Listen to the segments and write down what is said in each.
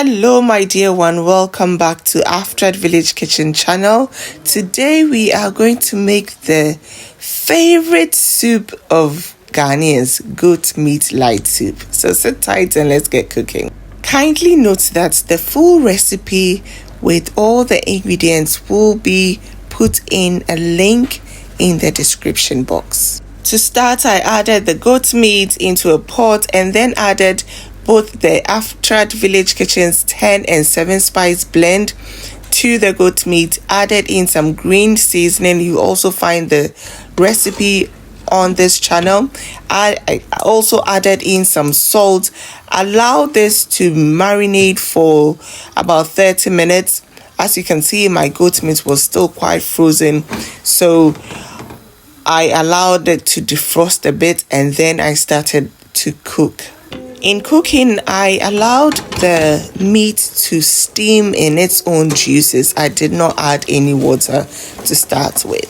Hello my dear one, welcome back to Aftrad Village Kitchen channel. Today we are going to make the favorite soup of Ghanaians, goat meat light soup. So sit tight and let's get cooking. Kindly note that the full recipe with all the ingredients will be put in a link in the description box. To start, I added the goat meat into a pot and then added both the Aftrad Village Kitchen's 10 and 7 spice blend to the goat meat, added in some green seasoning. You also find the recipe on this channel. I also added in some salt. Allow this to marinate for about 30 minutes. As you can see, my goat meat was still quite frozen, so I allowed it to defrost a bit and then I started to cook. In cooking, I allowed the meat to steam in its own juices. I did not add any water to start with.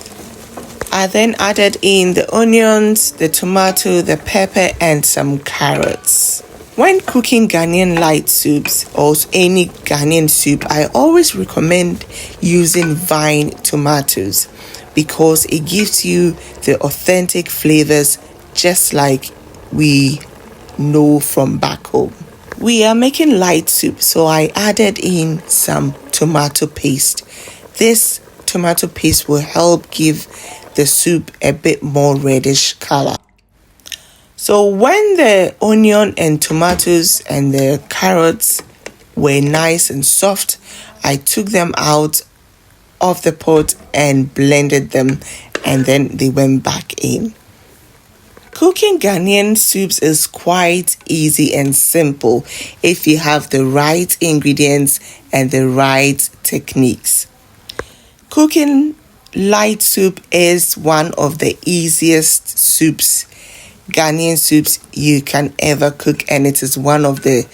I then added in the onions, the tomato, the pepper, and some carrots. When cooking Ghanaian light soups or any Ghanaian soup, I always recommend using vine tomatoes because it gives you the authentic flavors just like we know from back home. We are making light soup, so I added in some tomato paste. This tomato paste will help give the soup a bit more reddish color. So when the onion and tomatoes and the carrots were nice and soft, I took them out of the pot and blended them, and then they went back in. Cooking Ghanaian soups is quite easy and simple if you have the right ingredients and the right techniques. Cooking light soup is one of the easiest soups, Ghanaian soups you can ever cook, and it is one of the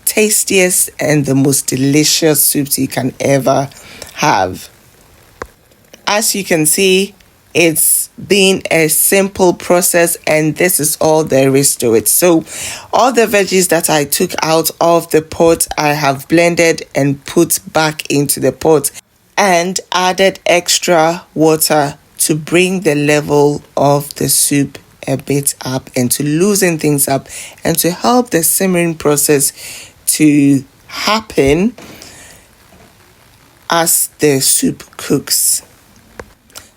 tastiest and the most delicious soups you can ever have. As you can see, it's been a simple process and this is all there is to it. So all the veggies that I took out of the pot, I have blended and put back into the pot and added extra water to bring the level of the soup a bit up and to loosen things up and to help the simmering process to happen as the soup cooks.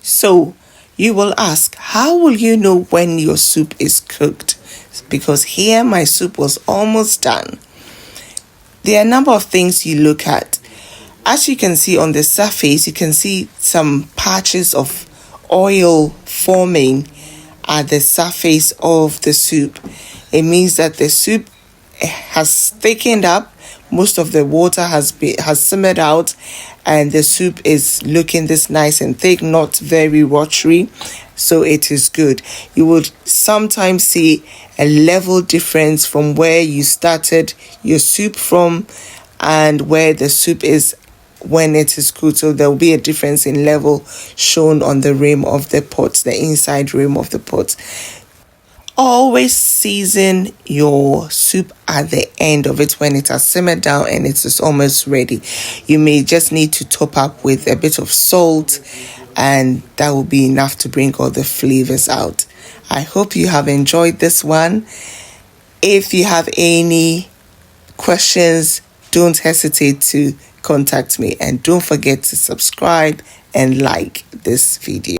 So you will ask, how will you know when your soup is cooked? Because here my soup was almost done. There are a number of things you look at. As you can see on the surface, you can see some patches of oil forming at the surface of the soup. It means that the soup has thickened up. Most of the water has simmered out and the soup is looking this nice and thick, not very watery, so it is good. You would sometimes see a level difference from where you started your soup from and where the soup is when it is cooked. So there will be a difference in level shown on the rim of the pot, the inside rim of the pot. Always season your soup at the end of it when it has simmered down and it is almost ready. You may just need to top up with a bit of salt and that will be enough to bring all the flavors out. I hope you have enjoyed this one. If you have any questions, don't hesitate to contact me and don't forget to subscribe and like this video.